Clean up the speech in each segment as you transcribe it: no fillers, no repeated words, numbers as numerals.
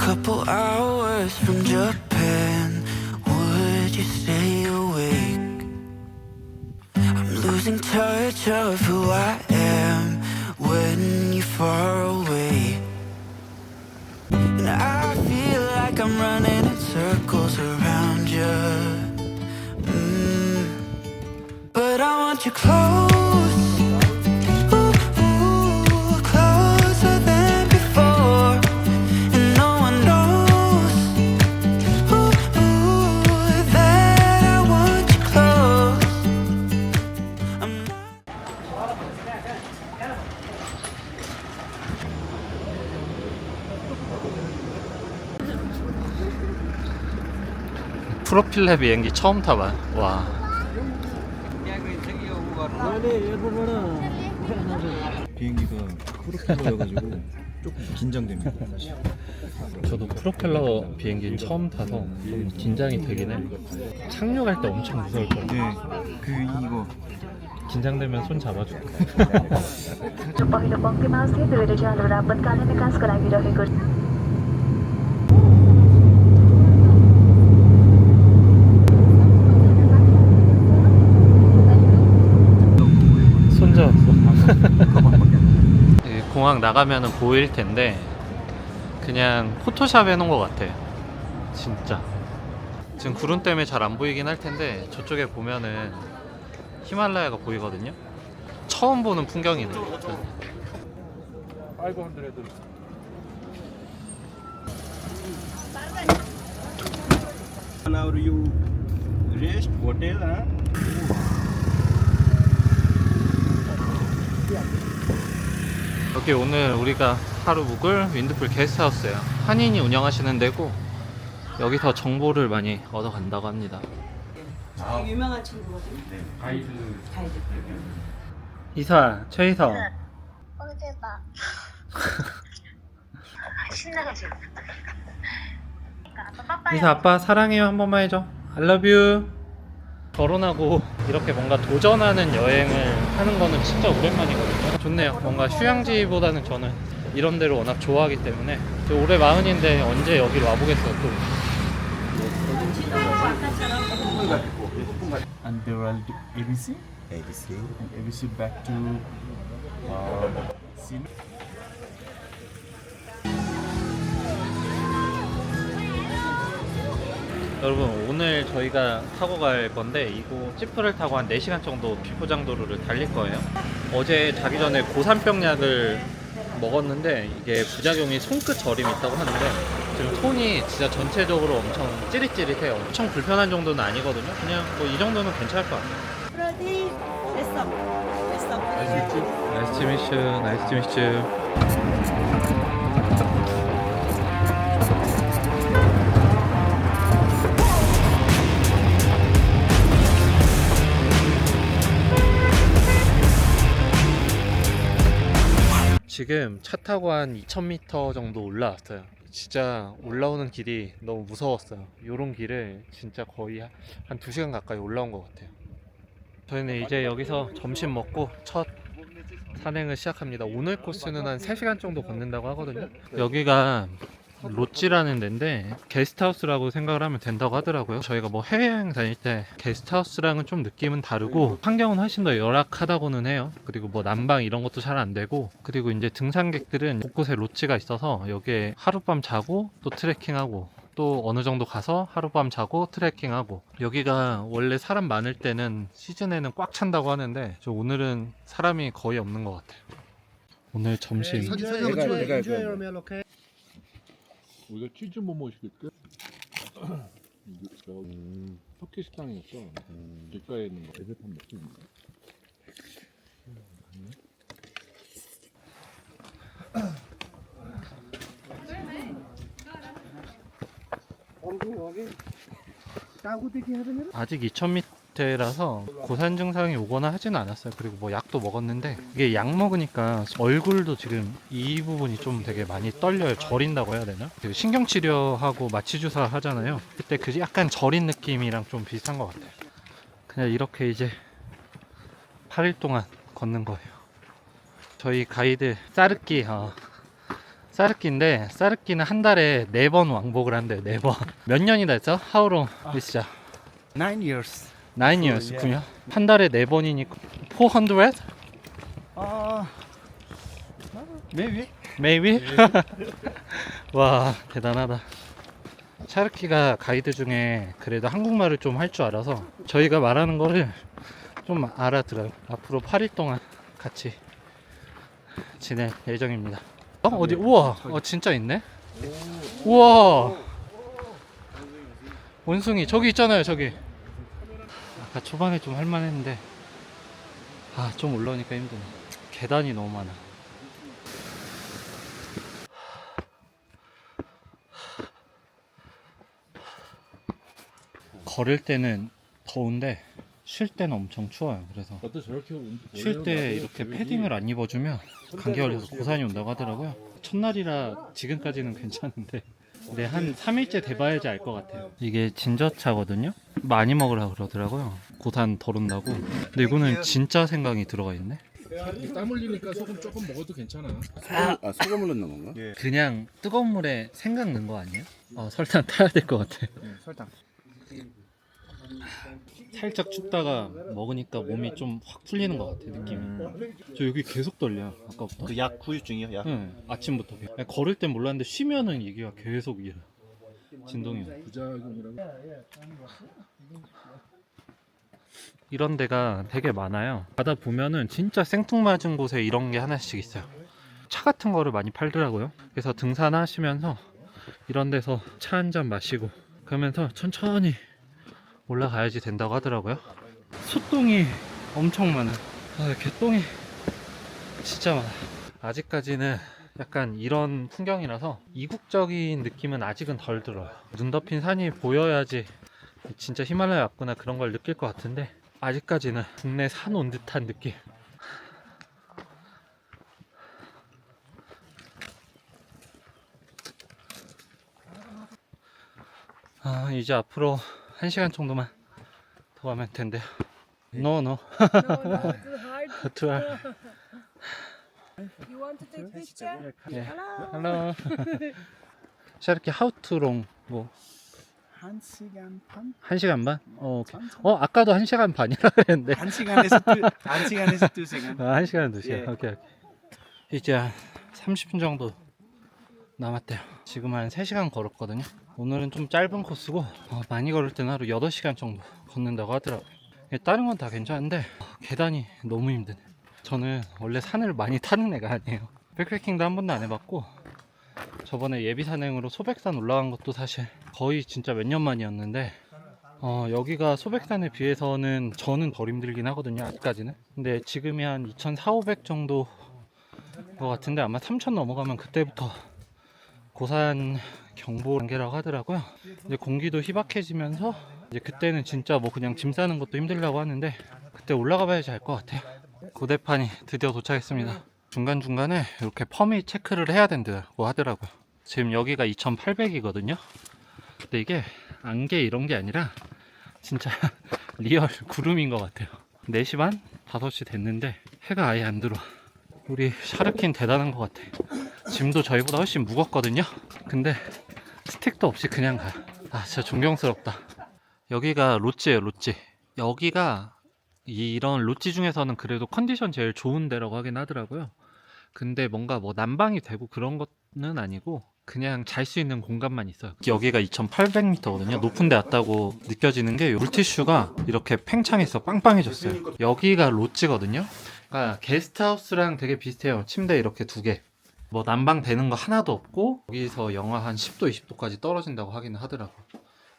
couple hours from Japan, would you stay awake? I'm losing touch of who I am when you're far away. And I feel like I'm running in circles around you. But I want you close, ooh, ooh, closer than before. And no one knows, ooh, ooh, that I want you close. I'm not. 프로필랩 비행기 처음 타봐. 와. 비행기가 프로펠러여가지고 조금 긴장됩니다 사실. 저도 프로펠러 비행기 처음 타서 좀 긴장이 되긴 해. 착륙할 때 엄청 무서울 거야. 네, 이거 긴장되면 손 잡아줘. जो पहिलो पङ्क्तिमा स्थित दुवैले ज्यानहरू आपतकालीन निकासको लागि रहेको छ। 손 잡았어. 공항 나가면은 보일 텐데 그냥 포토샵 해놓은 것 같아. 진짜. 지금 구름 때문에 잘 안 보이긴 할 텐데 저쪽에 보면은 히말라야가 보이거든요. 처음 보는 풍경이네. allow you rest hotel. 여기 오늘 우리가 하루 묵을 윈드풀 게스트하우스예요. 한인이 운영하시는 데고 여기서 정보를 많이 얻어간다고 합니다. 유명한 친구거든요. 가이드. 이사, 최이서. 대박. 신나가지고. 이사 아빠 사랑해요 한 번만 해줘. I love you. 결혼하고 이렇게 뭔가 도전하는 여행을 하는 거는 진짜 오랜만이거든요. 좋네요. 뭔가 휴양지보다는 저는 이런 데를 워낙 좋아하기 때문에 올해 40인데 언제 여기로 와보겠어요 또. And there are ABC, and ABC back to Sino. 여러분 오늘 저희가 타고 갈 건데 이곳 지프를 타고 한 4시간 정도 비포장도로를 달릴 거예요. 어제 자기 전에 고산병 약을 먹었는데 이게 부작용이 손끝 저림이 있다고 하는데 지금 손이 진짜 전체적으로 엄청 찌릿찌릿해요. 엄청 불편한 정도는 아니거든요. 그냥 뭐 이 정도는 괜찮을 것 같아요. 나이스 투 미츠. 나이스 투 미츠. 지금 차 타고 한 2000m 정도 올라왔어요. 진짜 올라오는 길이 너무 무서웠어요. 요런 길을 진짜 거의 한 2시간 가까이 올라온 것 같아요. 저희는 이제 여기서 점심 먹고 첫 산행을 시작합니다. 오늘 코스는 한 3시간 정도 걷는다고 하거든요. 여기가 롯지라는 데인데 게스트하우스라고 생각을 하면 된다고 하더라고요. 저희가 뭐 해외여행 다닐 때 게스트하우스랑은 좀 느낌은 다르고 환경은 훨씬 더 열악하다고는 해요. 그리고 뭐 난방 이런 것도 잘 안 되고, 그리고 이제 등산객들은 곳곳에 롯지가 있어서 여기에 하룻밤 자고 또 트레킹하고 또 어느 정도 가서 하룻밤 자고 트레킹하고, 여기가 원래 사람 많을 때는 시즌에는 꽉 찬다고 하는데 저 오늘은 사람이 거의 없는 것 같아요. 오늘 점심 내가 우리가 치즈 모모 시킬게. 터키스탕이었어. 길가에 있는 거. 애들판 먹지. 아직 2000m라서 고산 증상이 오거나 하지는 않았어요. 그리고 뭐 약도 먹었는데 이게 약 먹으니까 얼굴도 지금 이 부분이 좀 되게 많이 떨려요. 저린다고 해야 되나? 그 신경치료하고 마취주사 하잖아요. 그때 그 약간 저린 느낌이랑 좀 비슷한 것 같아요. 그냥 이렇게 이제 8일 동안 걷는 거예요. 저희 가이드 사르키인데 사르키는 한 달에 4번 왕복을 한대요. 4번. 몇 년이다 했어? How long is that? 9 years. 9 years. 9년? 한 달에 4번이니까 400? Maybe. Maybe? 와, 대단하다. 샤르키가 가이드 중에 그래도 한국말을 좀 할 줄 알아서 저희가 말하는 거를 좀 알아들어요. 앞으로 8일 동안 같이 지낼 예정입니다. 어디? 우와, 진짜 있네. 우와, 원숭이 저기 있잖아요. 저기. 아까 초반에 좀 할만했는데 좀 올라오니까 힘드네. 계단이 너무 많아. 걸을 때는 더운데 쉴 때는 엄청 추워요. 그래서 나도 저렇게 쉴 때 이렇게 패딩을 안 입어주면 감기 걸려서 고산이 온다고 하더라고요. 첫날이라 지금까지는 괜찮은데 근데 한 3일째 돼봐야지 알 것 같아요. 이게 진저차거든요. 많이 먹으라고 그러더라고요. 고산 덜 온다고. 근데 이거는 진짜 생강이 들어가 있네. 땀 흘리니까 소금 조금 먹어도 괜찮아. 소금을 넣는 건가? 그냥 뜨거운 물에 생강 넣은 거 아니에요? 설탕 타야 될 것 같아. 설탕. 살짝 춥다가 먹으니까 몸이 좀 확 풀리는 것 같아, 느낌이. 저 여기 계속 떨려, 아까부터. 그 약 후유증이요? 약? 네, 아침부터. 걸을 땐 몰랐는데 쉬면은 이게 계속 이래. 진동이. 부작용이라고. 이런 데가 되게 많아요. 가다 보면은 진짜 생뚱맞은 곳에 이런 게 하나씩 있어요. 차 같은 거를 많이 팔더라고요. 그래서 등산하시면서 이런 데서 차 한 잔 마시고 그러면서 천천히 올라가야지 된다고 하더라고요. 숫동이 엄청 많아. 개똥이 진짜 많아. 아직까지는 약간 이런 풍경이라서 이국적인 느낌은 아직은 덜 들어요. 눈 덮인 산이 보여야지 진짜 히말라야 왔구나 그런 걸 느낄 것 같은데 아직까지는 국내 산 온 듯한 느낌. 이제 앞으로 1시간 정도만 더 가면 된대요. No. No, too hard. Too hard. You want to take picture? Yeah. Hello. Hello. 샤르키 how too long? 뭐 1시간 반? 1시간 반? 오케이. 아까도 1시간 반이라 그랬는데 1시간에서 2시간. 1시간 2시간. 예. 오케이. 이제 한 30분 정도 남았대요. 지금 한 3시간 걸었거든요. 오늘은 좀 짧은 코스고 많이 걸을 때는 하루 8시간 정도 걷는다고 하더라고요. 다른 건 다 괜찮은데 계단이 너무 힘드네. 저는 원래 산을 많이 타는 애가 아니에요. 백패킹도 한 번도 안 해봤고 저번에 예비 산행으로 소백산 올라간 것도 사실 거의 진짜 몇 년 만이었는데 여기가 소백산에 비해서는 저는 덜 힘들긴 하거든요. 아직까지는. 근데 지금이 한 2,400, 500 정도 것 같은데 아마 3,000 넘어가면 그때부터 고산 경보 단계라고 하더라고요. 이제 공기도 희박해지면서 이제 그때는 진짜 뭐 그냥 짐 싸는 것도 힘들다고 하는데 그때 올라가 봐야지 알 것 같아요. 고대판이 드디어 도착했습니다. 중간중간에 이렇게 퍼밋 체크를 해야 된다고 하더라고요. 지금 여기가 2,800이거든요. 근데 이게 안개 이런 게 아니라 진짜 리얼 구름인 것 같아요. 4시 반? 5시 됐는데 해가 아예 안 들어와. 우리 샤르킨 대단한 것 같아. 짐도 저희보다 훨씬 무겁거든요. 근데 스틱도 없이 그냥 가요. 진짜 존경스럽다. 여기가 롯지예요, 롯지. 여기가 이런 롯지 중에서는 그래도 컨디션 제일 좋은 데라고 하긴 하더라고요. 근데 뭔가 뭐 난방이 되고 그런 거는 아니고 그냥 잘 수 있는 공간만 있어요. 여기가 2,800m거든요. 높은 데 왔다고 느껴지는 게 물티슈가 이렇게 팽창해서 빵빵해졌어요. 여기가 롯지거든요. 그러니까 게스트하우스랑 되게 비슷해요. 침대 이렇게 2개. 뭐 난방 되는 거 하나도 없고 여기서 영하 한 10도, 20도까지 떨어진다고 하긴 하더라고요.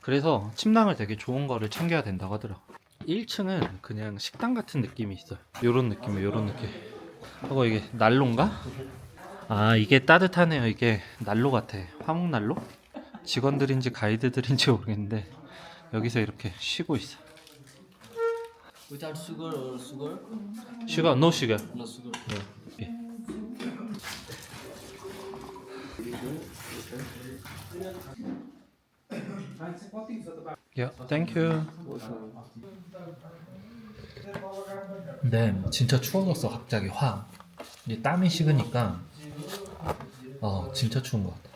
그래서 침낭을 되게 좋은 거를 챙겨야 된다고 하더라고요. 1층은 그냥 식당 같은 느낌이 있어요. 요런 느낌이에요, 요런 느낌. 이게 난로인가? 이게 따뜻하네요. 이게 난로 같아. 화목난로? 직원들인지 가이드들인지 모르겠는데 여기서 이렇게 쉬고 있어. Without sugar or sugar? Sugar? No sugar. No sugar. Okay. Yeah, thank you. 네, 진짜 추워졌어 갑자기 확. 이제 땀이 식으니까 진짜 추운 것 같아.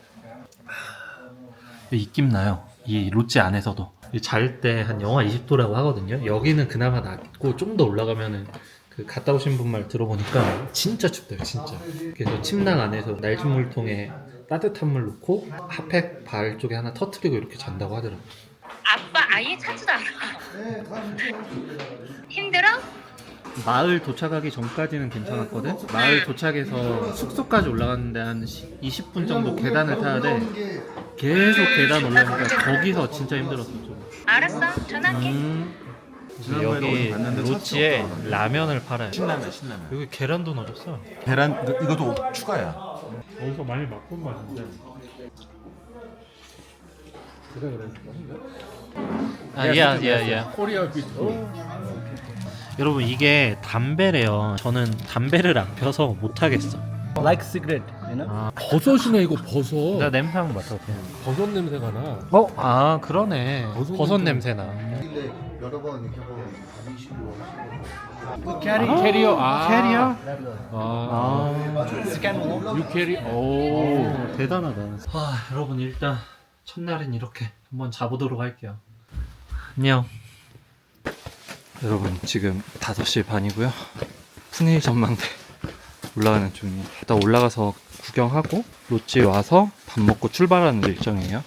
입김 나요. 이 롯지 안에서도. 잘 때 한 영하 20도라고 하거든요. 여기는 그나마 낫고 좀 더 올라가면은 그 갔다 오신 분 말 들어보니까 진짜 춥대요, 진짜. 그래서 침낭 안에서 날준 물통에 따뜻한 물 넣고 핫팩 발 쪽에 하나 터트리고 이렇게 잔다고 하더라고요. 아빠 아예 찾지도 않아. 힘들어? 마을 도착하기 전까지는 괜찮았거든. 마을 도착해서 숙소까지 올라갔는데 한 20분 정도 계단을 타야 돼. 계속 계단 올라가니까 거기서 진짜 힘들었어 좀. 알았어, 전화할게. 여기 롯지에 라면을 팔아요. 신라면. 여기 계란도 넣어줬어. 계란 이것도 추가야. 어디서 많이 맛본 맛인데. 예. 코리아 비트. 여러분 이게 담배래요. 저는 담배를 안 펴서 못 하겠어. Like cigarette, you know? 버섯이네 이거 버섯. 나 냄새 한번 맡아볼게. 버섯 냄새가 나. 아 그러네. 버섯 냄새나. 캐리어. 캐리어? 아. 유캐리. 오. 대단하다. 여러분 일단 첫날은 이렇게 한번 자보도록 할게요. 안녕. 여러분 지금 5시 반이고요. 푸니엘 전망대 올라가는 중이에요. 일단 올라가서 구경하고 롯지 와서 밥 먹고 출발하는 일정이에요.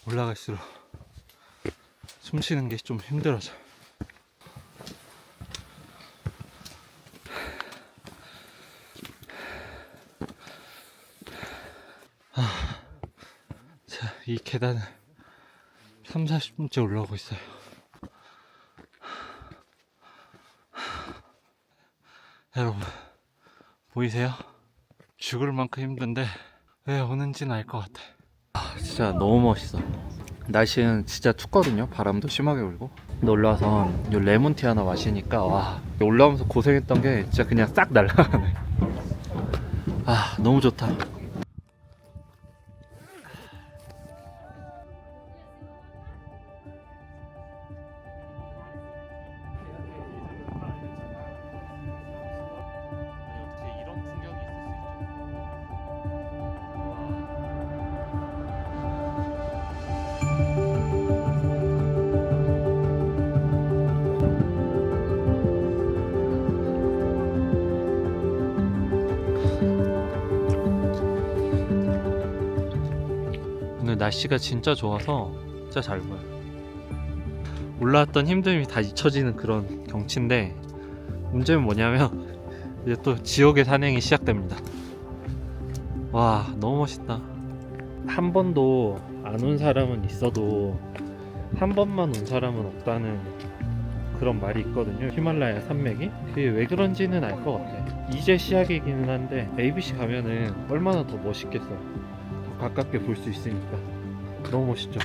올라갈수록 숨 쉬는 게 좀 힘들어져. 자, 이 계단을 30-40분째 올라오고 있어요. 여러분 보이세요? 죽을 만큼 힘든데 왜 오는지는 알 것 같아. 진짜 너무 멋있어. 날씨는 진짜 춥거든요. 바람도 심하게 불고. 근데 올라와서 요 레몬티 하나 마시니까 와, 올라오면서 고생했던 게 진짜 그냥 싹 날아가네. 너무 좋다. 오늘 날씨가 진짜 좋아서 진짜 잘 보여요. 올라왔던 힘듦이 다 잊혀지는 그런 경치인데 문제는 뭐냐면 이제 또 지옥의 산행이 시작됩니다. 와 너무 멋있다. 한 번도 안 온 사람은 있어도 한 번만 온 사람은 없다는 그런 말이 있거든요. 히말라야 산맥이. 그게 왜 그런지는 알 것 같아. 이제 시작이기는 한데 ABC 가면은 얼마나 더 멋있겠어요. 더 가깝게 볼 수 있으니까 너무 멋있죠.